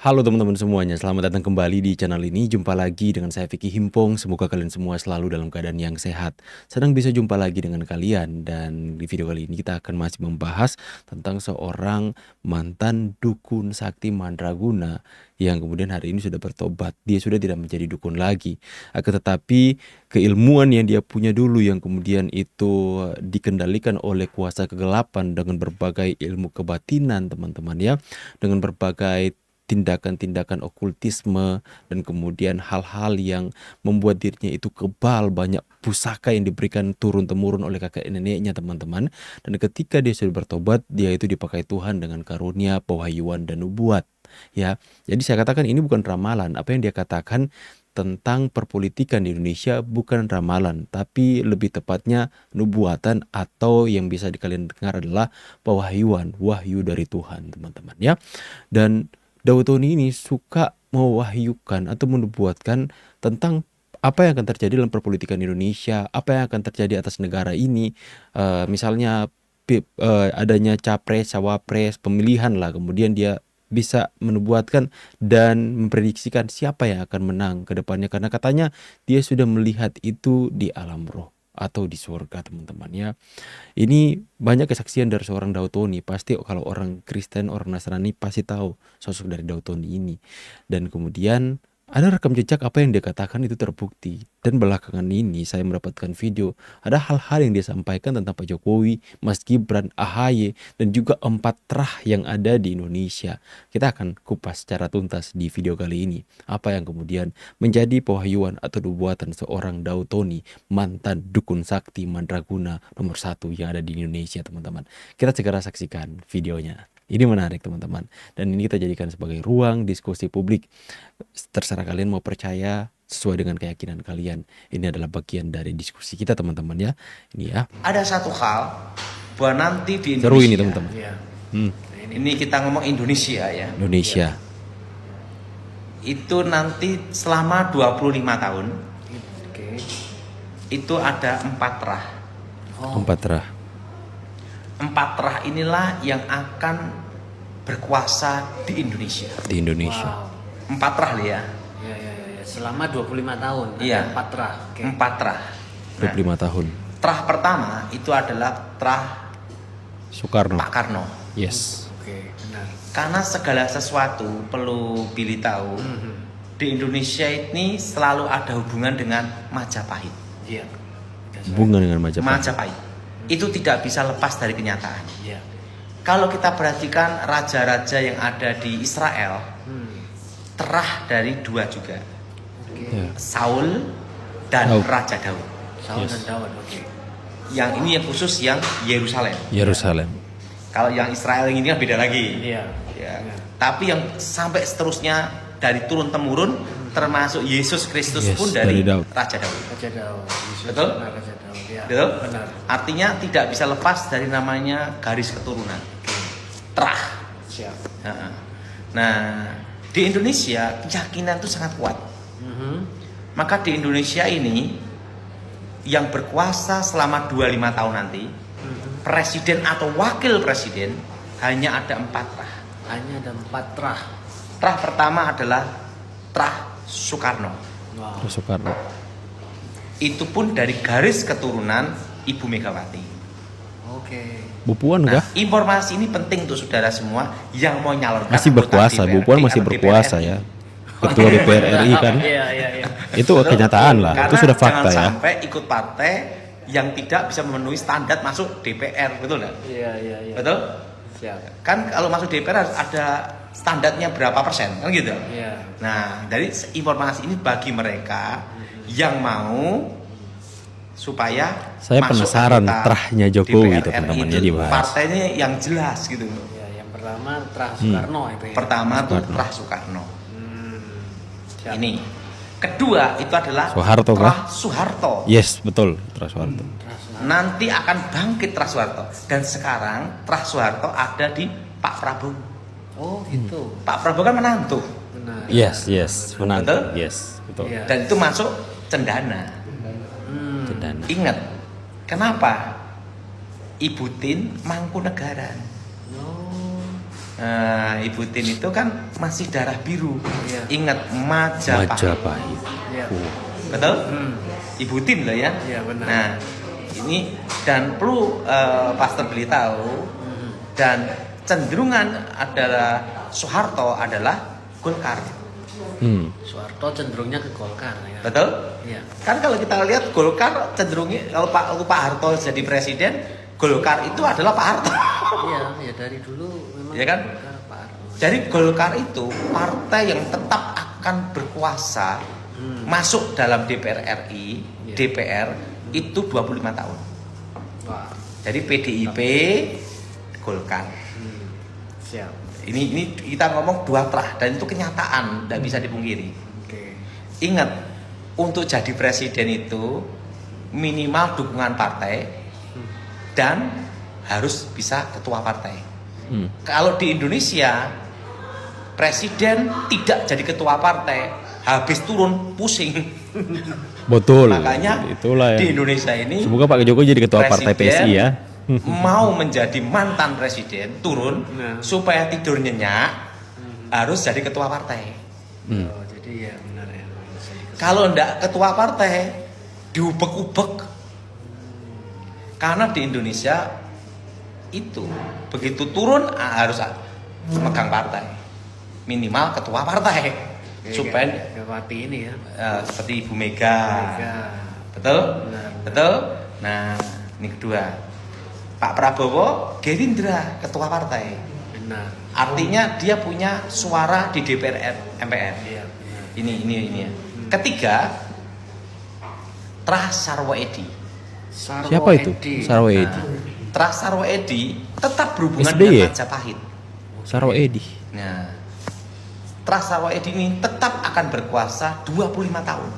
Halo teman-teman semuanya, selamat datang kembali di channel ini. Jumpa lagi dengan saya Vicky Himpong. Semoga kalian semua selalu dalam keadaan yang sehat. Senang bisa jumpa lagi dengan kalian. Dan di video kali ini kita akan masih membahas tentang seorang mantan dukun sakti mandraguna yang kemudian hari ini sudah bertobat. Dia sudah tidak menjadi dukun lagi. Akan tetapi keilmuan yang dia punya dulu yang kemudian itu dikendalikan oleh kuasa kegelapan dengan berbagai ilmu kebatinan teman-teman ya. Dengan berbagai tindakan-tindakan okultisme dan kemudian hal-hal yang membuat dirinya itu kebal, banyak pusaka yang diberikan turun-temurun oleh kakek neneknya teman-teman. Dan ketika dia sudah bertobat, dia itu dipakai Tuhan dengan karunia, pewahyuan dan nubuat. Ya, jadi saya katakan ini bukan ramalan. Apa yang dia katakan tentang perpolitikan di Indonesia bukan ramalan, tapi lebih tepatnya nubuatan atau yang bisa kalian dengar adalah pewahyuan, wahyu dari Tuhan teman-teman ya. Dan Daud-Tony ini suka mewahyukan atau menubuatkan tentang apa yang akan terjadi dalam perpolitikan Indonesia, apa yang akan terjadi atas negara ini, misalnya adanya capres, cawapres, pemilihan lah, kemudian dia bisa menubuatkan dan memprediksikan siapa yang akan menang ke depannya karena katanya dia sudah melihat itu di alam roh atau di surga teman-teman ya. Ini banyak kesaksian dari seorang Daud-Tony. Pasti kalau orang Kristen, orang Nasrani pasti tahu sosok dari Daud-Tony ini. Dan kemudian ada rekam jejak apa yang dia katakan itu terbukti. Dan belakangan ini saya mendapatkan video. Ada hal-hal yang dia sampaikan tentang Pak Jokowi, Mas Gibran, AHY, dan juga 4 terah yang ada di Indonesia. Kita akan kupas secara tuntas di video kali ini. Apa yang kemudian menjadi pewahyuan atau nubuatan seorang Daud-Tony, mantan dukun sakti mandraguna nomor 1 yang ada di Indonesia teman-teman. Kita segera saksikan videonya. Ini menarik teman-teman. Dan ini kita jadikan sebagai ruang diskusi publik. Terserah kalian mau percaya sesuai dengan keyakinan kalian. Ini adalah bagian dari diskusi kita teman-teman ya. Ini ya. Ada satu hal bahwa nanti di Indonesia. Seru ini teman-teman. Ya. Ini kita ngomong Indonesia ya. Indonesia. Itu nanti selama 25 tahun. Itu ada 4 terah. 4 terah. 4 terah inilah yang akan berkuasa di Indonesia. Di Indonesia. Wow. 4 terah ya. Ya. Selama 25 tahun. Iya. 4 terah. 4 terah. 25 tahun. Terah pertama itu adalah terah Soekarno. Pak Karno. Yes. Oke, benar. Karena segala sesuatu perlu Billy tahu. Di Indonesia ini selalu ada hubungan dengan Majapahit. Iya. Hubungan dengan Majapahit. Majapahit. Itu tidak bisa lepas dari kenyataan. Iya. Kalau kita perhatikan raja-raja yang ada di Israel, terah dari 2 juga. Ya. Saul dan Daud. Raja Daud. Saul Yes. dan Daud. Oke. Yang ini yang khusus yang Yerusalem. Yerusalem. Kalau yang Israel ini kan beda lagi. Iya. Ya. Tapi yang sampai seterusnya dari turun temurun, termasuk Yesus Kristus Yes, pun dari dari Daud. Raja Daud. Raja Daud. Yesus Betul? benar, Raja Daud. Ya. Betul? Benar. Artinya tidak bisa lepas dari namanya garis keturunan. Terah. Siap. Nah, di Indonesia keyakinan itu sangat kuat. Maka di Indonesia ini yang berkuasa selama 25 tahun nanti, presiden atau wakil presiden hanya ada 4 terah. Hanya ada 4 terah. Terah pertama adalah terah Soekarno. Wow. Terus Soekarno. Itu pun dari garis keturunan Ibu Megawati. Oke. Bu Puan Nah, kah? informasi ini penting untuk saudara semua yang mau nyalonkan Masih anggota berkuasa. Bu Puan DPRD masih atau berkuasa DPR. ya. Ketua DPR RI kan. Iya. Itu kenyataan lah. Karena Itu sudah fakta jangan ya. sampai ikut partai yang tidak bisa memenuhi standar masuk DPR, betul nggak? Iya. Betul? Siap. Kan kalau masuk DPR harus ada standarnya berapa persen, kan gitu? Iya. Nah, dari informasi ini bagi mereka yang mau supaya Saya masuk penasaran anggota terahnya Jokowi DPR teman-teman itu ya dibahas. partainya yang jelas gitu. Ya, yang pertama terah Soekarno itu ya. Pertama tuh Soekarno. terah Soekarno. Siap. Ini. Kedua itu adalah Soeharto kah? terah Soeharto. Yes, betul. Terus Soeharto. Terah Soekarno. Nanti akan bangkit terah Soeharto. Dan sekarang terah Soeharto ada di Pak Prabowo. Oh, gitu. Pak Prabowo kan menantu. Benar. Yes. Menantu. Betul? Yes, betul. Iya. Dan itu masuk cendana. Cendana. Ingat, kenapa? Ibu Tin Mangkunegaran. Oh. Ibu Tin itu kan masih darah biru. Iya. Ingat Majapahit. Majapahit. Iya. Betul? Hmm. Ibu Tin loh ya. Iya, benar. Nah, ini dan perlu Pastor Billy tahu dan cenderungan adalah Soeharto adalah Golkar. Soeharto cenderungnya ke Golkar ya. Betul? Iya. Kan kalau kita lihat Golkar cenderungnya kalau Pak Harto jadi presiden, Golkar itu adalah Pak Harto. Iya, ya dari dulu memang Iya kan? Golkar Pak Harto. Jadi Golkar itu partai yang tetap akan berkuasa masuk dalam DPR RI, Iya. DPR itu 25 tahun. Wah. Jadi PDIP, Golkar. Siap. Ini kita ngomong dua terah dan itu kenyataan, tidak bisa dipungkiri. Oke. Ingat, untuk jadi presiden itu minimal dukungan partai dan harus bisa ketua partai. Kalau di Indonesia presiden tidak jadi ketua partai, habis turun pusing. Betul. Makanya itulah di ya. Indonesia ini Semoga Pak Jokowi jadi ketua partai presiden PSI ya. mau menjadi mantan presiden turun Nah. supaya tidur nyenyak harus jadi ketua partai. Oh, jadi ya benar ya. Kalau ndak ketua partai diubek-ubek. Karena di Indonesia itu begitu turun harus megang partai. Minimal ketua partai. Supaya Megawati ini ya. seperti Ibu Mega. Mega. Betul? Benar. Betul? Nah, ini kedua. Pak Prabowo Gerindra ketua partai. Benar. Artinya dia punya suara di DPR MPR. Iya, benar. Ini ya. Ketiga, Trah Sarwo Edi. Siapa itu? Sarwo Edi. Trah Sarwo Edi tetap berhubungan SBY? dengan Majapahit. Sarwo Edi. Nah, Trah Sarwo Edi ini tetap akan berkuasa 25 tahun.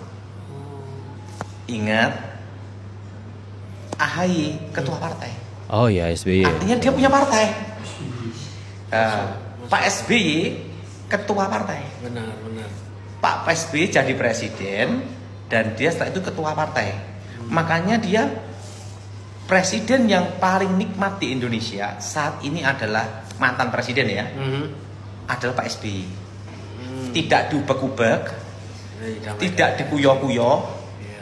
Ingat, AHY ketua partai. Oh ya, SBY. Artinya dia punya partai. Pak SBY ketua partai. Benar. Pak SBY jadi presiden dan dia setelah itu ketua partai. Makanya dia presiden yang paling nikmat di Indonesia saat ini adalah mantan presiden ya. Adalah Pak SBY. Tidak diubek-ubek, tidak dikuyo-kuyo. Iya.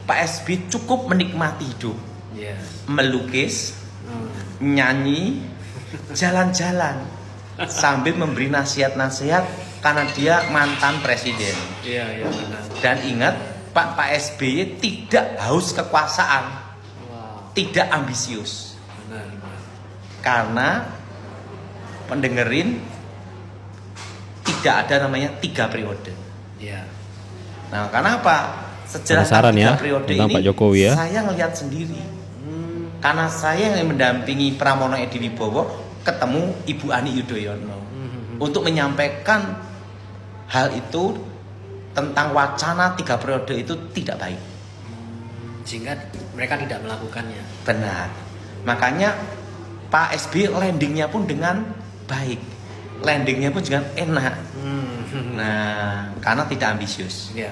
Pak SBY cukup menikmati hidup, Iya. melukis, nyanyi, jalan-jalan sambil memberi nasihat-nasihat karena dia mantan presiden. Iya, benar. Dan ingat, Pak SBY tidak haus kekuasaan, Wow. tidak ambisius. Benar. Karena pendengerin tidak ada namanya 3 periode. Iya. Nah, karena apa? Sejarah Penasaran 3 ya periode tentang ini Pak Jokowi ya. saya ngelihat sendiri. Karena saya yang mendampingi Pramono Edi Wibowo ketemu Ibu Ani Yudhoyono untuk menyampaikan hal itu tentang wacana 3 periode itu tidak baik. Sehingga mereka tidak melakukannya. Benar. Makanya Pak SBY landingnya pun dengan baik. Landingnya pun dengan enak. Nah, karena tidak ambisius. Iya.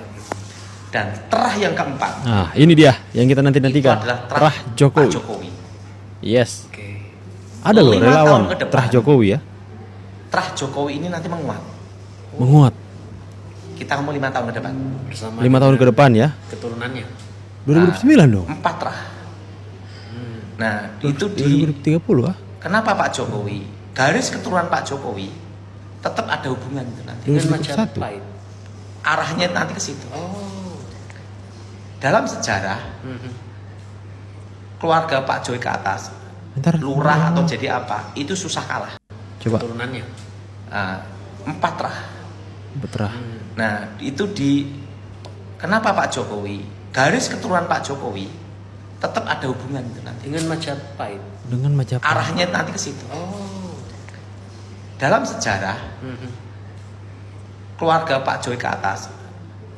Dan terah yang keempat Nah, ini dia yang kita itu nanti-nantikan. adalah Terah Pak Jokowi. Jokowi. Yes. Oke. Ada loh 5 relawan tahun ke depan. Terah Jokowi ya. Terah Jokowi ini nanti menguat. Menguat. Kita ngomong 5 tahun ke depan. Bersama 5 tahun ke depan ya. keturunannya. 2009 dong. 4 terah. Nah, itu di 2030 ah. kenapa Pak Jokowi? Garis keturunan Pak Jokowi tetap ada hubungan itu nanti. Dengan 2021. Majapahit. Arahnya nanti ke situ. Oh. Dalam sejarah keluarga Pak Jokowi ke atas, Ntar lurah atau jadi apa, itu susah kalah. coba Keturunannya. 4 terah. Beterah. Nah, itu di kenapa Pak Jokowi? Garis keturunan Pak Jokowi tetap ada hubungan itu nanti. Dengan Majapahit. Dengan Majapahit. Arahnya nanti ke situ. Oh. Dalam sejarah keluarga Pak Jokowi ke atas,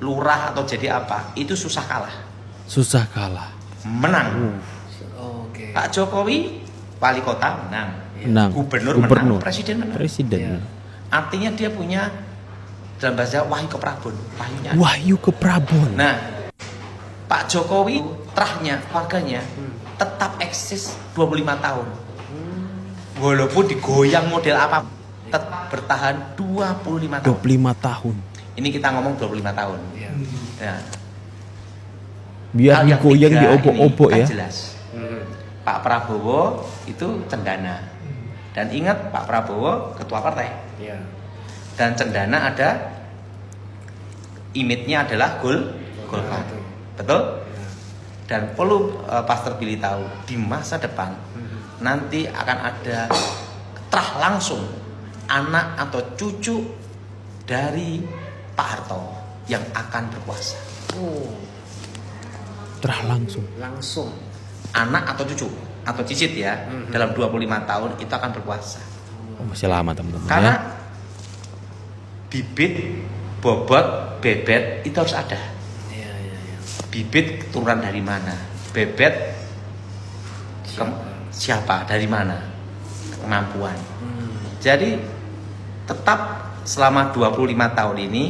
lurah atau jadi apa, itu susah kalah. Susah kalah. Menang. Oke. Pak Jokowi wali kota menang. Menang. Gubernur menang, presiden menang. Presiden. Iya. Artinya dia punya dalam bahasa wahyu keprabon, wahyunya. Wahyu ke Prabon. Nah, Pak Jokowi terahnya, keluarganya tetap eksis 25 tahun. Walaupun digoyang model apa. bertahan 25 tahun. 25 tahun. Ini kita ngomong 25 tahun. Iya. Ya. Biar Hal yang digoyang tiga diobok-obok ini kan ya. jelas. Pak Prabowo itu cendana. Dan ingat Pak Prabowo ketua partai. Iya. Dan cendana ada image-nya adalah Golkar. Betul? Dan perlu Pastor Billy tahu di masa depan nanti akan ada terah langsung anak atau cucu dari Pak Harto yang akan berkuasa. Oh, Terah langsung. langsung. Anak atau cucu atau cicit ya, dalam 25 tahun itu akan berkuasa. Oh, masih lama teman-teman Karena ya. bibit, bobot, bebet itu harus ada. Iya, iya, iya. Bibit keturunan dari mana? Bebet siapa? Dari mana? Kemampuan. Jadi tetap selama 25 tahun ini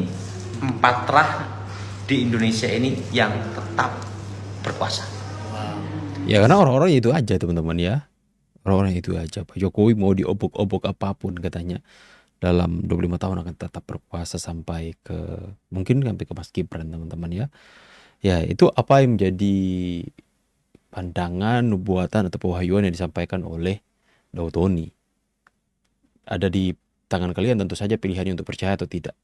4 terah di Indonesia ini yang tetap berkuasa. Wow. Ya karena orang-orang itu aja teman-teman ya. Orang-orang itu aja. Pak Jokowi mau diobok-obok apapun katanya dalam 25 tahun akan tetap berkuasa sampai ke mungkin sampai ke Mas Gibran teman-teman ya. Ya itu apa yang menjadi pandangan, nubuatan atau pewahyuan yang disampaikan oleh Daud Tony. Ada di tangan kalian tentu saja pilihannya untuk percaya atau tidak.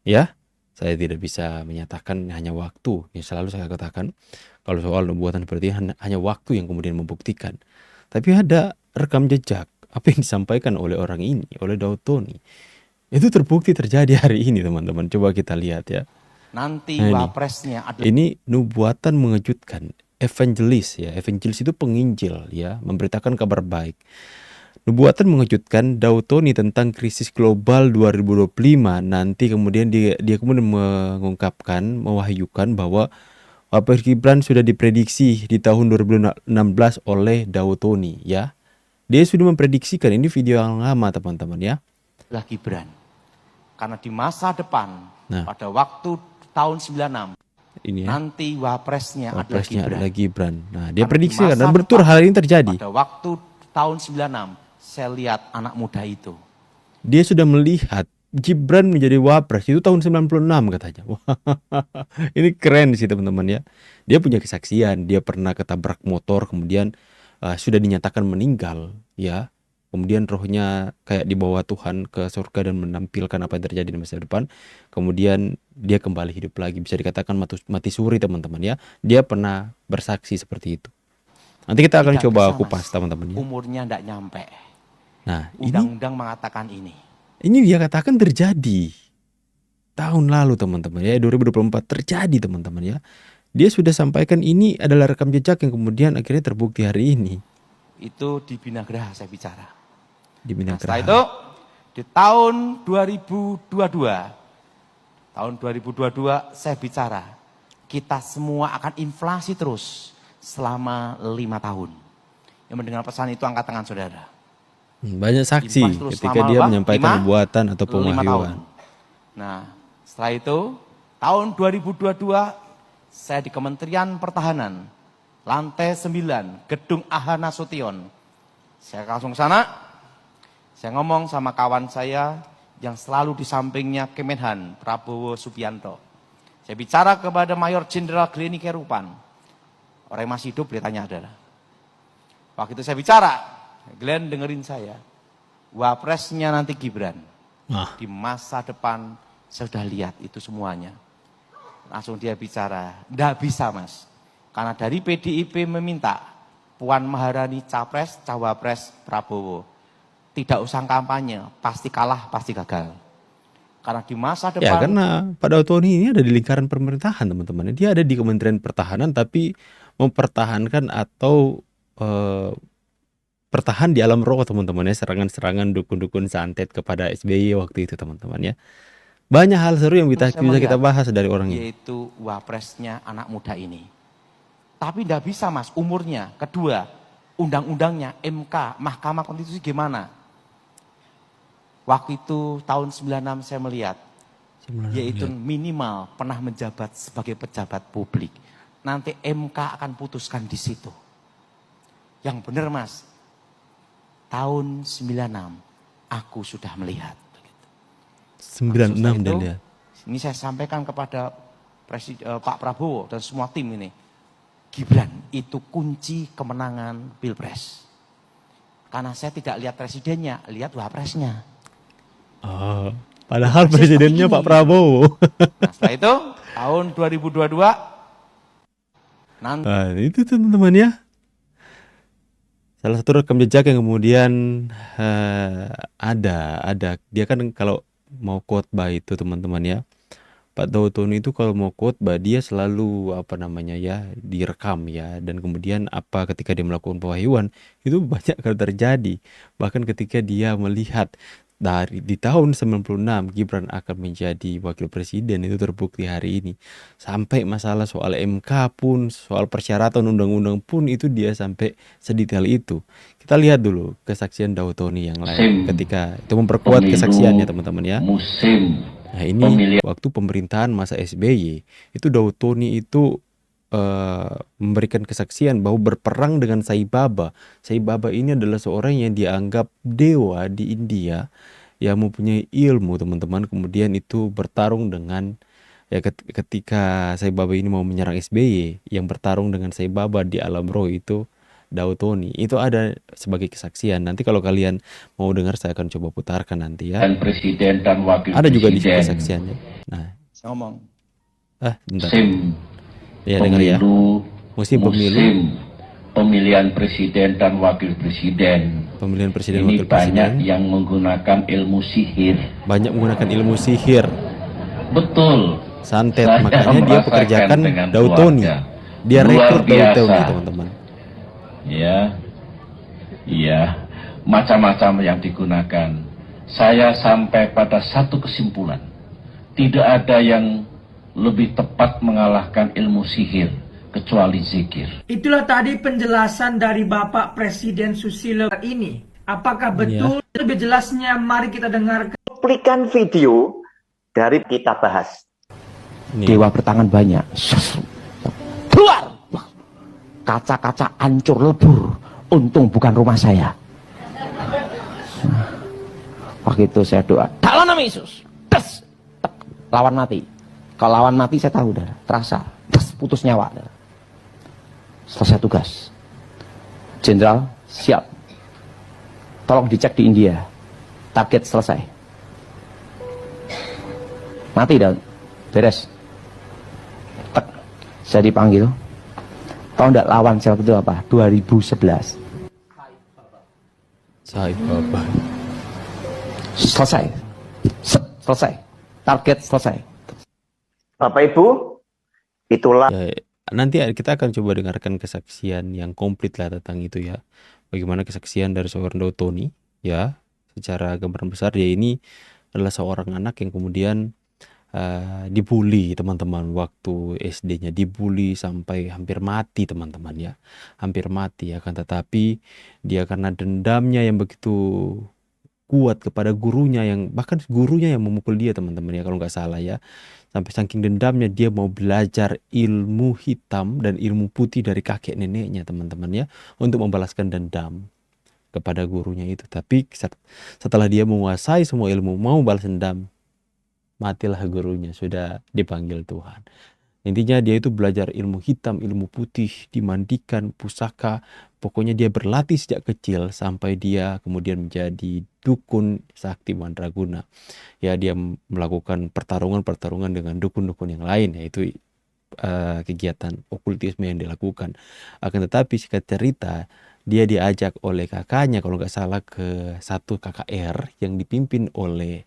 Ya, saya tidak bisa menyatakan hanya waktu. Yang selalu saya katakan kalau soal nubuatan seperti ini hanya waktu yang kemudian membuktikan. Tapi ada rekam jejak apa yang disampaikan oleh orang ini, oleh Daud Tony. Itu terbukti terjadi hari ini teman-teman. Coba kita lihat ya. Nanti Nah, ini. wapresnya adalah Ini nubuatan mengejutkan. Evangelis ya. Evangelis itu penginjil ya, memberitakan kabar baik. Nubuatan mengejutkan Daud Tony tentang krisis global 2025 nanti kemudian dia kemudian mengungkapkan, mewahyukan bahwa Wapres Gibran sudah diprediksi di tahun 2016 oleh Daud Tony ya. Dia sudah memprediksikan, ini video yang lama teman-teman ya. Gibran. Karena di masa depan Nah. pada waktu tahun 96 Ini ya. nanti wapresnya adalah Wapresnya Gibran. adalah Gibran. Nah, dia Karena prediksikan di masa dan betul depan, hal ini terjadi. Pada waktu tahun 96 saya lihat anak muda itu. Dia sudah melihat Gibran menjadi wapres itu tahun 96 katanya. Wah, ini keren sih teman-teman ya. Dia punya kesaksian, dia pernah ketabrak motor kemudian sudah dinyatakan meninggal ya. Kemudian rohnya kayak dibawa Tuhan ke surga dan menampilkan apa yang terjadi di masa depan. Kemudian dia kembali hidup lagi, bisa dikatakan mati suri teman-teman ya. Dia pernah bersaksi seperti itu. Nanti kita akan Tidak coba bisa, kupas Mas. teman-teman ya. Umurnya tidak nyampe. Nah, Undang-undang mengatakan ini. ini dia katakan terjadi tahun lalu teman-teman ya, 2024 terjadi teman-teman ya. Dia sudah sampaikan ini adalah rekam jejak yang kemudian akhirnya terbukti hari ini Itu di Binagraha saya bicara. di Nah, Binagraha. setelah itu di tahun 2022 saya bicara kita semua akan inflasi terus selama 5 tahun. Yang mendengar pesan itu angkat tangan saudara. Banyak saksi Inflasi terus ketika selama dia berapa? menyampaikan nubuatan atau 5 tahun. pewahyuan. Nah, setelah itu tahun 2022 saya di Kementerian Pertahanan, lantai 9, Gedung AH Nasution. Saya langsung ke sana, saya ngomong sama kawan saya yang selalu di sampingnya Kemenhan, Prabowo Subianto. Saya bicara kepada Mayor Jenderal Gleni Kerupan. Orang yang masih hidup dia tanya adalah. Waktu itu saya bicara, Glenn dengerin saya. Wapresnya nanti Gibran. Nah, Di masa depan saya sudah lihat itu semuanya. Langsung dia bicara, enggak bisa Mas. Karena dari PDIP meminta Puan Maharani capres, cawapres Prabowo. Tidak usah kampanye, pasti kalah, pasti gagal. Karena di masa ya depan karena Pak Daud Tony ini ada di lingkaran pemerintahan teman-teman. Dia ada di Kementerian Pertahanan tapi mempertahankan atau bertahan di alam roh teman-teman ya, serangan-serangan dukun-dukun santet kepada SBY waktu itu teman-teman ya. Banyak hal seru yang bisa Saya melihat kita bahas dari orang ini. yaitu wapresnya anak muda ini. Tapi tidak bisa Mas, umurnya. Kedua, undang-undangnya MK, Mahkamah Konstitusi gimana? Waktu itu tahun 96 saya melihat, yaitu minimal pernah menjabat sebagai pejabat publik. Nanti MK akan putuskan di situ. Yang benar Mas, tahun 96 aku sudah melihat. 96 Setelah dan itu, ya. ini saya sampaikan kepada Pak Prabowo dan semua tim ini. Gibran itu kunci kemenangan Pilpres. Karena saya tidak lihat presidennya, lihat wapresnya. Oh, padahal Persis presidennya seperti Pak ini. Prabowo. Nah, setelah itu tahun 2022 nanti Nah, itu teman-teman ya. Salah satu rekam jejak yang kemudian ada dia kan kalau mau khotbah itu teman-teman ya. Pak Dautoni itu kalau mau khotbah dia selalu apa namanya ya direkam ya, dan kemudian apa ketika dia melakukan pewahyuan itu banyak kali terjadi, bahkan ketika dia melihat dari di tahun 96 Gibran akan menjadi wakil presiden itu terbukti hari ini, sampai masalah soal MK pun, soal persyaratan undang-undang pun itu dia sampai sedetail itu. Kita lihat dulu kesaksian Dautoni yang lain Musim ketika itu memperkuat kesaksiannya pemilu, teman-teman ya. musim Nah ini pemilihan waktu pemerintahan masa SBY itu Dautoni itu memberikan kesaksian bahwa berperang dengan Sai Baba. Sai Baba ini adalah seorang yang dianggap dewa di India yang mempunyai ilmu teman-teman. Kemudian itu bertarung dengan ya ketika Sai Baba ini mau menyerang SBY, yang bertarung dengan Sai Baba di alam roh itu Dautoni. Itu ada sebagai kesaksian. Nanti kalau kalian mau dengar saya akan coba putarkan nanti ya. presiden dan wakil Ada juga di situ presiden, kesaksiannya. Nah, ngomong. bentar. musim Ya dengar ya. pemilu, Musim pemilu, musim pemilihan presiden dan wakil presiden. pemilihan presiden Ini wakil banyak presiden, yang menggunakan ilmu sihir. banyak menggunakan ilmu sihir, Betul. santet. Saya Makanya dia merasakan pekerjakan dengan Dautoni. keluarga. Dia Luar rekrut Dautoni biasa. teman-teman. Ya, iya, macam-macam yang digunakan. Saya sampai pada satu kesimpulan, tidak ada yang lebih tepat mengalahkan ilmu sihir kecuali zikir. Itulah tadi penjelasan dari Bapak Presiden Susilo ini. Apakah betul? Lebih jelasnya mari kita dengarkan. Cuplikan video dari kita bahas. Nih, Dewa bertangan banyak. Keluar. Kaca-kaca hancur lebur. Untung bukan rumah saya. Waktu itu saya doa, dalam nama Yesus. Des. Tek. Lawan mati. Kalau lawan mati saya tahu udah terasa. Des. Putus nyawa. Selesai tugas. Jenderal siap. Tolong dicek di India. Target selesai. Mati dah. Beres. Tek. Saya dipanggil. Tahu enggak lawan saya itu apa? 2011. Sai Baba. Selesai. Selesai. Target selesai. Bapak Ibu, itulah Ya, nanti kita akan coba dengarkan kesaksian yang komplit lah tentang itu ya. Bagaimana kesaksian dari seorang Dautoni ya. Secara gambaran besar dia ini adalah seorang anak yang kemudian dibully teman-teman, waktu SD-nya dibully sampai hampir mati teman-teman ya, hampir mati. Akan tetapi dia karena dendamnya yang begitu kuat kepada gurunya, yang bahkan gurunya yang memukul dia teman-teman ya kalau nggak salah ya, sampai saking dendamnya dia mau belajar ilmu hitam dan ilmu putih dari kakek neneknya teman-teman ya, untuk membalaskan dendam kepada gurunya itu. Tapi setelah dia menguasai semua ilmu, mau balas dendam, matilah gurunya, sudah dipanggil Tuhan. Intinya dia itu belajar ilmu hitam, ilmu putih, dimandikan, pusaka. Pokoknya dia berlatih sejak kecil sampai dia kemudian menjadi dukun sakti mandraguna. Ya, dia melakukan pertarungan-pertarungan dengan dukun-dukun yang lain, yaitu kegiatan okultisme yang dilakukan. Akan tetapi singkat cerita, dia diajak oleh kakaknya kalau nggak salah ke satu KKR yang dipimpin oleh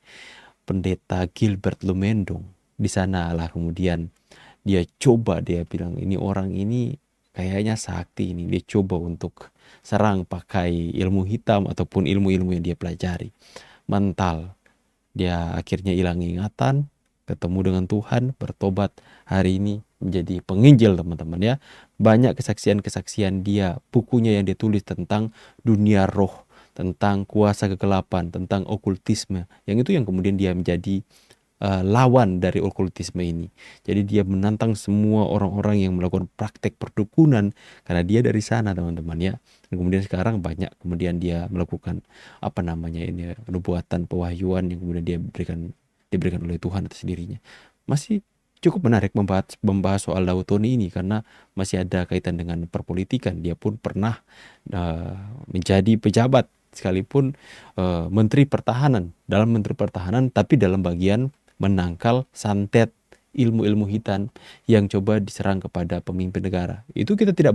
pendeta Gilbert Lumendong. Di sanalah kemudian dia bilang ini orang ini kayaknya sakti ini. Dia coba untuk serang pakai ilmu hitam ataupun ilmu-ilmu yang dia pelajari. Mental. Dia akhirnya hilang ingatan, ketemu dengan Tuhan, bertobat, hari ini menjadi penginjil teman-teman ya. Banyak kesaksian-kesaksian dia, bukunya yang dia tulis tentang dunia roh, tentang kuasa kegelapan, tentang okultisme, yang itu yang kemudian dia menjadi lawan dari okultisme ini. Jadi dia menantang semua orang-orang yang melakukan praktek perdukunan karena dia dari sana, teman-teman ya. Dan kemudian sekarang banyak kemudian dia melakukan apa namanya ini ya, nubuatan pewahyuan yang kemudian diberikan oleh Tuhan atas dirinya. Masih cukup menarik membahas soal Daud Tony ini karena masih ada kaitan dengan perpolitikan. Dia pun pernah menjadi pejabat sekalipun menteri pertahanan, tapi dalam bagian menangkal santet ilmu-ilmu hitam yang coba diserang kepada pemimpin negara. Itu kita tidak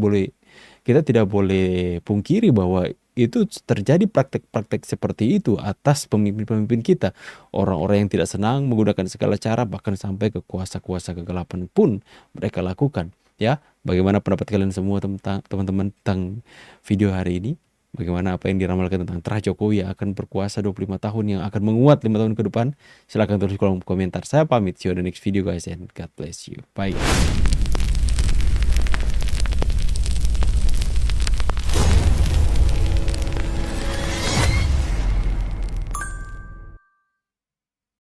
boleh pungkiri bahwa itu terjadi praktek-praktek seperti itu atas pemimpin-pemimpin kita. Orang-orang yang tidak senang menggunakan segala cara, bahkan sampai ke kuasa-kuasa kegelapan pun mereka lakukan. Ya, bagaimana pendapat kalian semua teman-teman tentang video hari ini? Bagaimana apa yang diramalkan tentang Terah Jokowi yang akan berkuasa 25 tahun yang akan menguat 5 tahun ke depan? Silahkan tulis di kolom komentar. Saya pamit, see you on the next video guys, and God bless you. Bye.